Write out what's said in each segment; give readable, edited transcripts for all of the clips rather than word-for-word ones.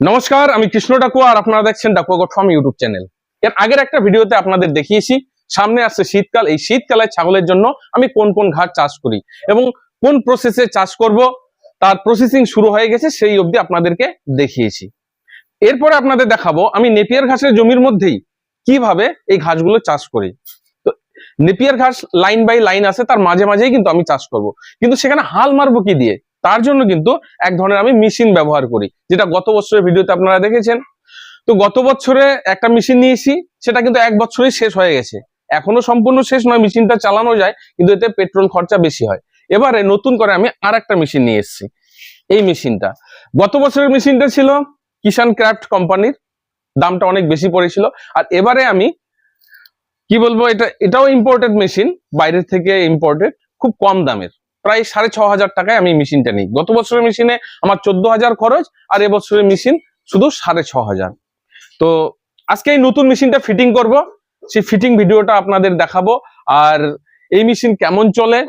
নমস্কার, আমি কৃষ্ণ ডাকুয়া আর আপনারা দেখছেন ডাকুয়াগোটফার্ম ইউটিউব চ্যানেল। এর আগের একটা ভিডিওতে আপনাদের দেখিয়েছি সামনে আসছে শীতকাল। এই শীতকালে ছাগলের জন্য আমি কোন কোন ঘাস চাষ করি এবং কোন প্রসেসে চাষ করব, তার প্রসেসিং শুরু হয়ে গেছে, সেই অবধি আপনাদেরকে দেখিয়েছি। এরপরে আপনাদের দেখাবো আমি নেপিয়ার ঘাসের জমির মধ্যেই কিভাবে এই ঘাসগুলো চাষ করি। তো নেপিয়ার ঘাস লাইন বাই লাইন আছে, তার মাঝে মাঝেই কিন্তু আমি চাষ করব, কিন্তু সেখানে হাল মারবো কি দিয়ে, তার জন্য কিন্তু এক ধরনের আমি মেশিন ব্যবহার করি, যেটা গত বছরের ভিডিওতে আপনারা দেখেছেন। তো গত বছরে একটা মেশিন নিয়েছি, সেটা কিন্তু এক বছরেই শেষ হয়ে গেছে। এখনো সম্পূর্ণ শেষ নয়, মেশিনটা চালানো যায়, কিন্তু এতে পেট্রোল খরচা বেশি হয়। এবারে নতুন করে আমি আর একটা মেশিন নিয়ে এসেছি। এই মেশিনটা, গত বছরের মেশিনটা ছিল কিষান ক্রাফট কোম্পানির, দামটা অনেক বেশি পড়েছিল। আর এবারে আমি কি বলবো, এটাও ইম্পোর্টেড মেশিন, বাইরের থেকে ইম্পোর্টেড, খুব কম দামের, প্রায় 6,500 টাকায় আমি মেশিনটা নিই। গত বছরের মেশিনে আমার 14,000 খরচ, আর এবছরের মেশিন শুধু 6,500। তো আজকে এই নতুন মেশিনটা ফিটিং করব, সেই ফিটিং ভিডিওটা আপনাদের দেখাবো। আর এই মেশিন কেমন চলে,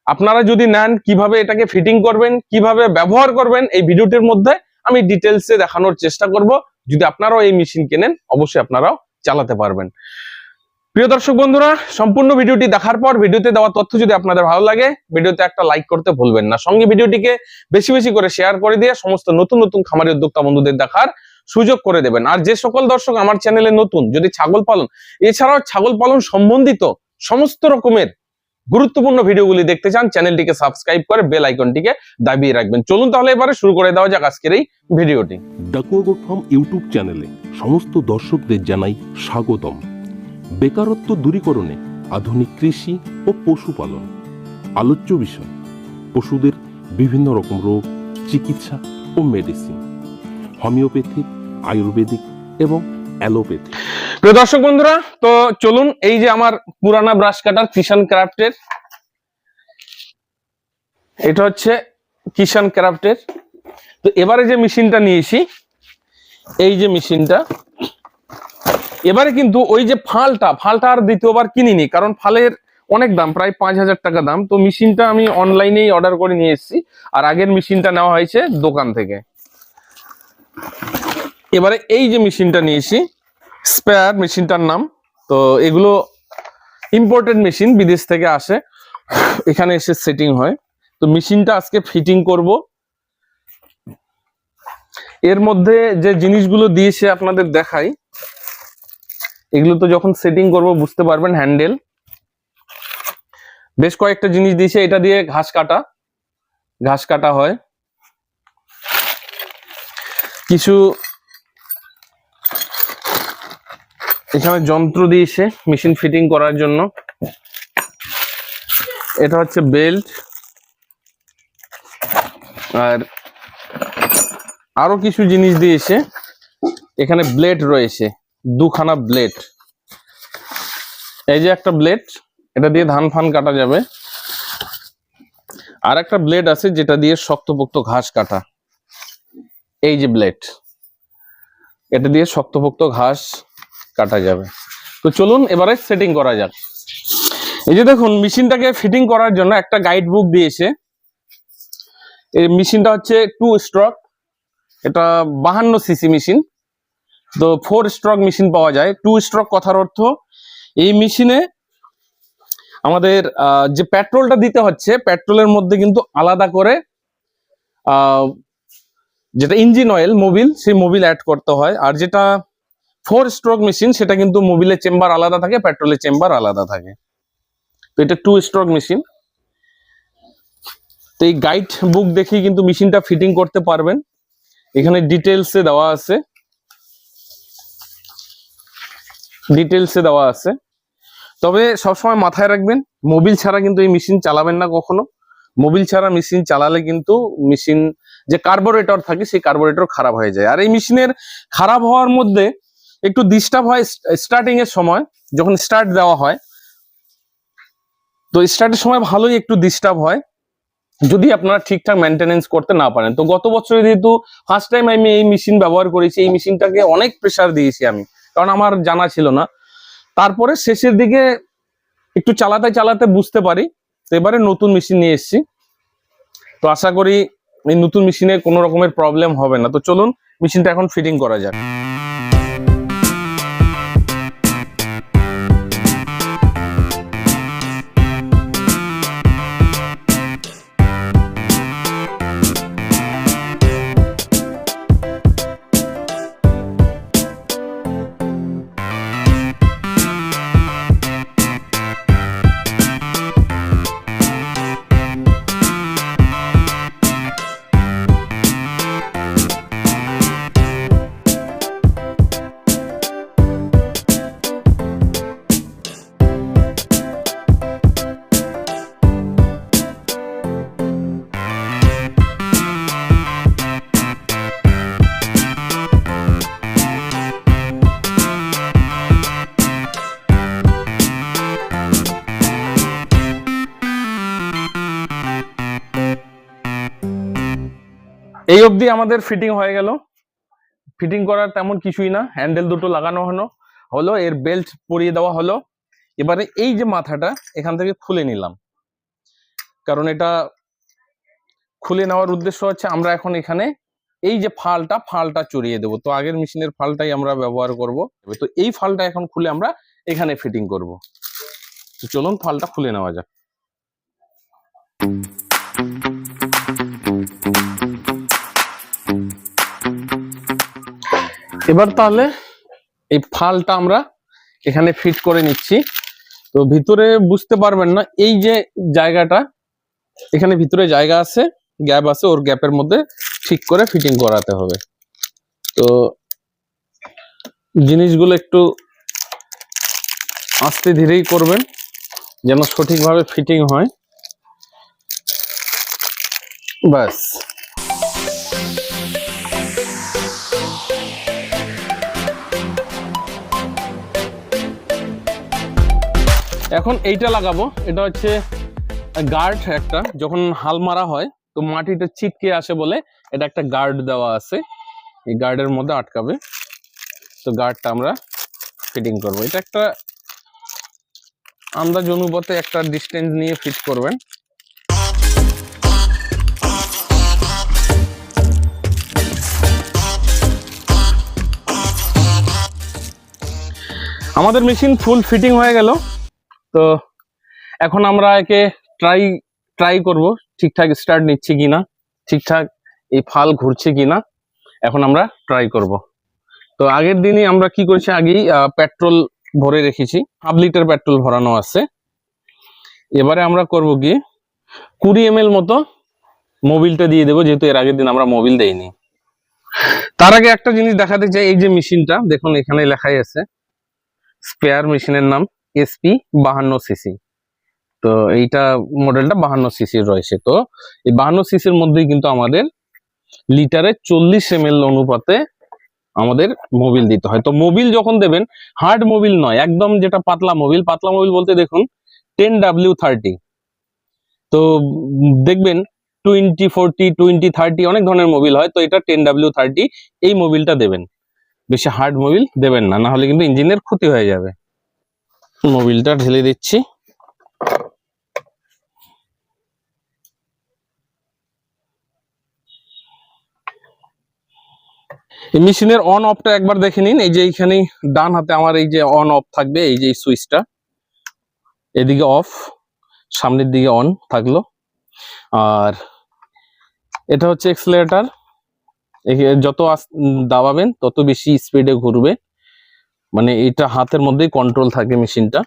আপনারা যদি নেন কিভাবে এটাকে ফিটিং করবেন, কিভাবে ব্যবহার করবেন, এই ভিডিওটির মধ্যে আমি ডিটেলসে দেখানোর চেষ্টা করব। যদি আপনারাও এই মেশিন কেনেন, অবশ্যই আপনারাও চালাতে পারবেন। প্রিয় দর্শক বন্ধুরা, সম্পূর্ণ ভিডিওটি দেখার পর ভিডিওতে দেওয়া তথ্য যদি আপনাদের ভালো লাগে, ভিডিওতে একটা লাইক করতে ভুলবেন না। সঙ্গে ভিডিওটিকে বেশি বেশি করে শেয়ার করে দিয়ে সমস্ত নতুন নতুন খামারি উদ্যোক্তা বন্ধুদের দেখার সুযোগ করে দেবেন। আর যে সকল দর্শক আমার চ্যানেলে নতুন, যদি ছাগল পালন এছাড়াও ছাগল পালন সম্বন্ধিত সমস্ত রকমের গুরুত্বপূর্ণ ভিডিওগুলি দেখতে চান, চ্যানেলটিকে সাবস্ক্রাইব করে বেল আইকনটিকে দাবিয়ে রাখবেন। চলুন তাহলে এবারে শুরু করে দেওয়া যাক আজকের এই ভিডিওটি। ডাকুয়াগোটফার্ম ইউটিউব চ্যানেলে সমস্ত দর্শকদের জানাই স্বাগতম। বেকারত্ব দূরীকরণে আধুনিক কৃষি ও পশুপালন আলোচ্য বিষয়। পশুদের বিভিন্ন রকম রোগ, চিকিৎসা ও মেডিসিন, হোমিওপ্যাথিক, আয়ুর্বেদিক এবং অ্যালোপ্যাথিক। প্রিয় দর্শক বন্ধুরা, তো চলুন, এই যে আমার পুরানা ব্রাশ কাটার কিষান ক্রাফটের, এটা হচ্ছে কিষান ক্রাফটের। তো এবারে যে মেশিনটা নিয়েছি, এই যে মেশিনটা, এবারে কিন্তু ওই যে ফালটা আর দ্বিতীয়বার কিনিনি, কারণ ফালের অনেক দাম, প্রায় 5,000 টাকা দাম। তো মেশিনটা আমি অনলাইনেই অর্ডার করে নিয়ে এসেছি, আর আগের মেশিনটা নেওয়া হয়েছে দোকান থেকে। এবারে এই যে মেশিনটা নিয়েছি, স্পেয়ার মেশিনটার নাম। তো এগুলো ইম্পোর্টেড মেশিন, বিদেশ থেকে আসে, এখানে এসে সেটিং হয়। তো মেশিনটা আজকে ফিটিং করব। এর মধ্যে যে জিনিসগুলো দিয়েছে আপনাদের দেখাই, এগুলো তো যখন সেটিং করব বুঝতে পারবেন। হ্যান্ডেল, বেশ কয়েকটা জিনিস দিয়েছে, এটা দিয়ে ঘাস কাটা হয়। কিছু এখানে যন্ত্র দিয়েছে মেশিন ফিটিং করার জন্য। এটা হচ্ছে বেল্ট, আর আরো কিছু জিনিস দিয়েছে। এখানে ব্লেড রয়েছে, দুখানা ব্লেড। এই যে একটা ব্লেড, এটা দিয়ে ধান ফান কাটা যাবে। আর একটা ব্লেড আছে যেটা দিয়ে শক্তপোক্ত ঘাস কাটা। এই যে ব্লেড, এটা দিয়ে শক্তপোক্ত ঘাস কাটা যাবে। তো চলুন এবারে সেটিং করা যাক। এই যে দেখুন, মেশিনটাকে ফিটিং করার জন্য একটা গাইড বুক দিয়েছে। এই মেশিনটা হচ্ছে 2 স্ট্রোক, এটা 52 সিসি মেশিন। তো 4 স্ট্রোক মেশিন পাওয়া যায়। 2 স্ট্রোক কথার অর্থ, এই মেশিনে আমাদের যে পেট্রোলটা দিতে হচ্ছে, পেট্রোলের মধ্যে কিন্তু আলাদা করে যেটা ইঞ্জিন অয়েল, মোবিল, সেই মোবিল অ্যাড করতে হয়। আর যেটা 4 স্ট্রোক মেশিন, সেটা কিন্তু মোবিলের চেম্বার আলাদা থাকে, পেট্রোলের চেম্বার আলাদা থাকে। তো এটা 2 স্ট্রোক মেশিন। তো এই গাইড বুক দেখেই কিন্তু মেশিনটা ফিটিং করতে পারবেন। এখানে ডিটেলসে দেওয়া আছে, তবে সবসময় মাথায় রাখবেন, মোবিল ছাড়া কিন্তু এই মেশিন চালাবেন না কখনো। মোবিল ছাড়া মেশিন চালালে কিন্তু মেশিন যে কার্বোরেটর থাকে, সেই কার্বোরেটর খারাপ হয়ে যায়। আর এই মেশিনের খারাপ হওয়ার মধ্যে একটু ডিস্টার্ব হয় স্টার্টিং এর সময়, যখন স্টার্ট দেওয়া হয়। তো স্টার্টের সময় ভালোই একটু ডিস্টার্ব হয়, যদি আপনারা ঠিকঠাক মেনটেনেন্স করতে না পারেন। তো গত বছর যেহেতু ফার্স্ট টাইম আমি এই মেশিন ব্যবহার করেছি, এই মেশিনটাকে অনেক প্রেসার দিয়েছি আমি, কারণ আমার জানা ছিল না। তারপরে শেষের দিকে একটু চালাতে বুঝতে পারি। তো এবারে নতুন মেশিন নিয়ে এসেছি, তো আশা করি এই নতুন মেশিনে কোনো রকমের প্রবলেম হবে না। তো চলুন মেশিনটা এখন ফিটিং করা যাক। এই অবধি আমাদের ফিটিং হয়ে গেল। ফিটিং করার তেমন কিছুই না, হ্যান্ডেল দুটো লাগানো হলো, এর বেল্ট পরিয়ে দেওয়া হলো। এবারে এই যে মাথাটা এখান থেকে খুলে নিলাম, কারণ এটা খুলে নেওয়ার উদ্দেশ্য হচ্ছে আমরা এখন এখানে এই যে ফালটা চড়িয়ে দেবো। তো আগের মেশিনের ফালটাই আমরা ব্যবহার করব। তো এই ফালটা এখন খুলে আমরা এখানে ফিটিং করব। তো চলুন ফালটা খুলে নেওয়া যাক। এবার তাহলে এই ফালটা আমরা এখানে ফিট করে নিচ্ছি। তো ভিতরে বুঝতে পারবেন না, এই যে জায়গাটা এখানে ভিতরে জায়গা আছে, গ্যাপ আছে, ওর গ্যাপের মধ্যে ঠিক করে ফিটিং করাতে হবে। তো জিনিসগুলো একটু আস্তে ধীরেই করবেন যেন সঠিকভাবে ফিটিং হয়। ব্যাস, এখন এইটা লাগাবো। এটা হচ্ছে গার্ড একটা, যখন হাল মারা হয় তো মাটিটা ছিটকে আসে বলে এটা একটা গার্ড দেওয়া আছে, এই গার্ডের মধ্যে আটকাবে। তো গার্ডটা আমরা ফিটিং করব। এটা একটা আন্দাজ অনুপাতে একটা ডিস্টেন্স নিয়ে ফিট করবেন। আমাদের মেশিন ফুল ফিটিং হয়ে গেল। তো এখন আমরা একে ট্রাই করব ঠিকঠাক স্টার্ট নিচ্ছে কিনা, ঠিকঠাক এই ফাল ঘুরছে কিনা, এখন আমরা ট্রাই করব। তো আগের দিনই আমরা কি করেছি, আগেই পেট্রোল ভরে রেখেছি, 1/2 লিটার পেট্রোল ভরানো আছে। এবারে আমরা করব কি 20 ml মতো মোবিলটা দিয়ে দেবো, যেহেতু এর আগের দিন আমরা মোবিল দেইনি। তার আগে একটা জিনিস দেখাতে চাই, এই যে মেশিনটা দেখুন এখানে লেখাই আছে স্পেয়ার, মেশিনের নাম SP 52 সিসি। তো এইটা মডেলটা 52 সিসির রয়েছে। তো এই 52 সিসির মধ্যেই কিন্তু আমাদের লিটারে 40 ml অনুপাতে আমাদের মোবিল দিতে হয়। তো মোবিল যখন দেবেন হার্ড মোবিল নয়, একদম যেটা পাতলা মোবিল বলতে দেখুন 10W30। তো দেখবেন 2040 2030 অনেক ধরনের মোবিল হয়, তো এটা 10W30 এই মোবিলটা দেবেন। বেশি হার্ড মোবিল দেবেন না, না হলে কিন্তু ইঞ্জিনের ক্ষতি হয়ে যাবে। মোবিলটা ঢেলে দিচ্ছি। এই মেশিনের অন অফটা একবার দেখে নিন। এই যে এইখানে ডান হাতে আমার এই যে অন অফ থাকবে, এই যে সুইচটা, এদিকে অফ, সামনের দিকে অন থাকলো। আর এটা হচ্ছে এক্সেলারেটর, যত দাবাবেন তত বেশি স্পিডে ঘুরবে, মানে এটা হাতের মধ্যেই কন্ট্রোল থাকে মেশিনটা।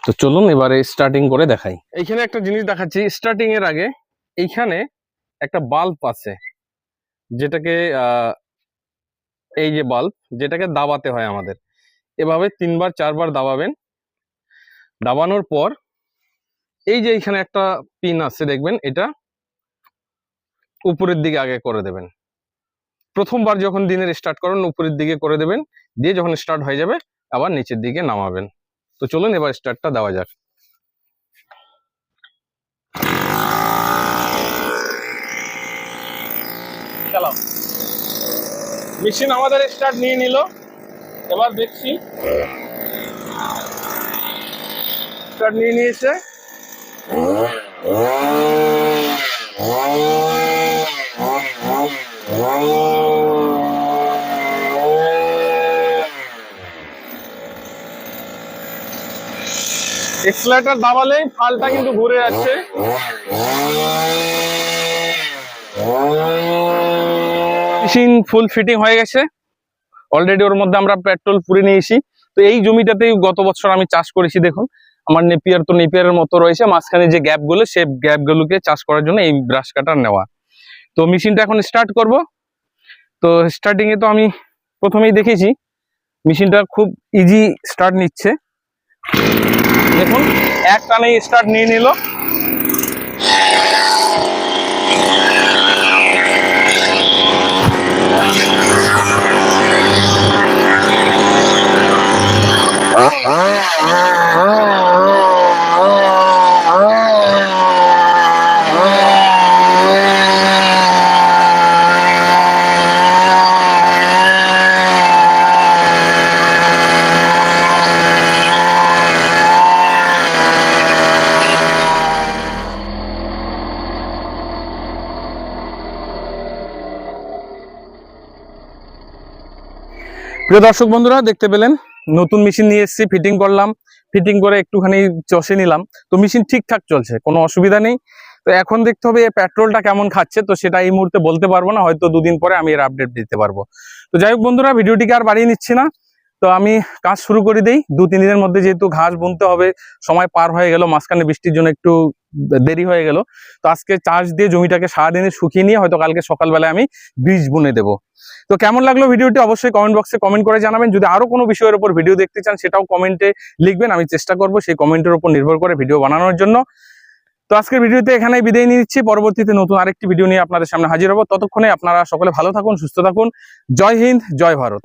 তো চলুন এবারে স্টার্টিং করে দেখাই। এইখানে একটা জিনিস দেখাচ্ছি, স্টার্টিং এর আগে এইখানে একটা বাল্ব আছে, যেটাকে এই যে বাল্ব, যেটাকে দাবাতে হয় আমাদের। এভাবে 3বার 4বার দাবাবেন। দাবানোর পর এই যে এখানে একটা পিন আছে দেখবেন, এটা উপরের দিকে আগে করে দেবেন। প্রথমবার যখন দিনের স্টার্ট করেন উপরের দিকে করে দেবেন, দিয়ে যখন স্টার্ট হয়ে যাবে আবার নিচের দিকে নামাবেন। তো চলুন এবার স্টার্টটা দেওয়া যাক। চালাও। মেশিন আমাদের স্টার্ট নিয়ে নিল। এবার দেখছি স্টার্ট নিয়ে নিয়েছে। এক্সেলেটর দাবালেই ফালটা কিন্তু ঘুরে যাচ্ছে। মেশিন ফুল ফিটিং হয়ে গেছে অলরেডি, ওর মধ্যে আমরা পেট্রোল পুরে নিয়েছি। তো এই জমিটাতেই গত বছর আমি চাষ করেছি। দেখুন আমার নেপিয়ার তো নেপিয়ারের মতো রয়েছে, মাঝখানে যে গ্যাপগুলো সেই গ্যাপগুলোকে চাষ করার জন্য এই ব্রাশ কাটার নেওয়া। তো মেশিনটা এখন স্টার্ট করব। তো স্টার্টিং এ তো আমি প্রথমেই দেখেছি মেশিনটা খুব ইজি স্টার্ট নিচ্ছে। দেখুন এক টানেই স্টার্ট নিয়ে নিল। প্রিয় দর্শক বন্ধুরা, দেখতে পেলেন নতুন মেশিন নিয়ে এসেছি, ফিটিং করলাম, ফিটিং করে একটুখানি চষে নিলাম। তো মেশিন ঠিকঠাক চলছে, কোনো অসুবিধা নেই। তো এখন দেখতে হবে পেট্রোলটা কেমন খাচ্ছে, তো সেটা এই মুহূর্তে বলতে পারবো না, হয়তো দুদিন পরে আমি এর আপডেট দিতে পারবো। তো যাই হোক বন্ধুরা, ভিডিওটিকে আর বাড়িয়ে নিচ্ছি না, তো আমি কাজ শুরু করে দিই। 2-3 দিনের মধ্যে যেহেতু ঘাস বুনতে হবে, সময় পার হয়ে গেল, মাঝখানে বৃষ্টির জন্য একটু দেরি হয়ে গেল। তো আজকে চাষ দিয়ে জমিটাকে সারাদিনে শুকিয়ে নিয়ে হয়তো কালকে সকালবেলায় আমি বীজ বুনে দেবো। তো কেমন লাগলো ভিডিওটি অবশ্যই কমেন্ট বক্সে কমেন্ট করে জানাবেন। যদি আরো কোনো বিষয়ের উপর ভিডিও দেখতে চান সেটাও কমেন্টে লিখবেন, আমি চেষ্টা করব সেই কমেন্টের উপর নির্ভর করে ভিডিও বানানোর জন্য। তো আজকের ভিডিওতে এখানেই বিদায় নিয়ে নিচ্ছি, পরবর্তীতে নতুন আরেকটি ভিডিও নিয়ে আপনাদের সামনে হাজির হব। ততক্ষণে আপনারা সকলে ভালো থাকুন, সুস্থ থাকুন। জয় হিন্দ, জয় ভারত।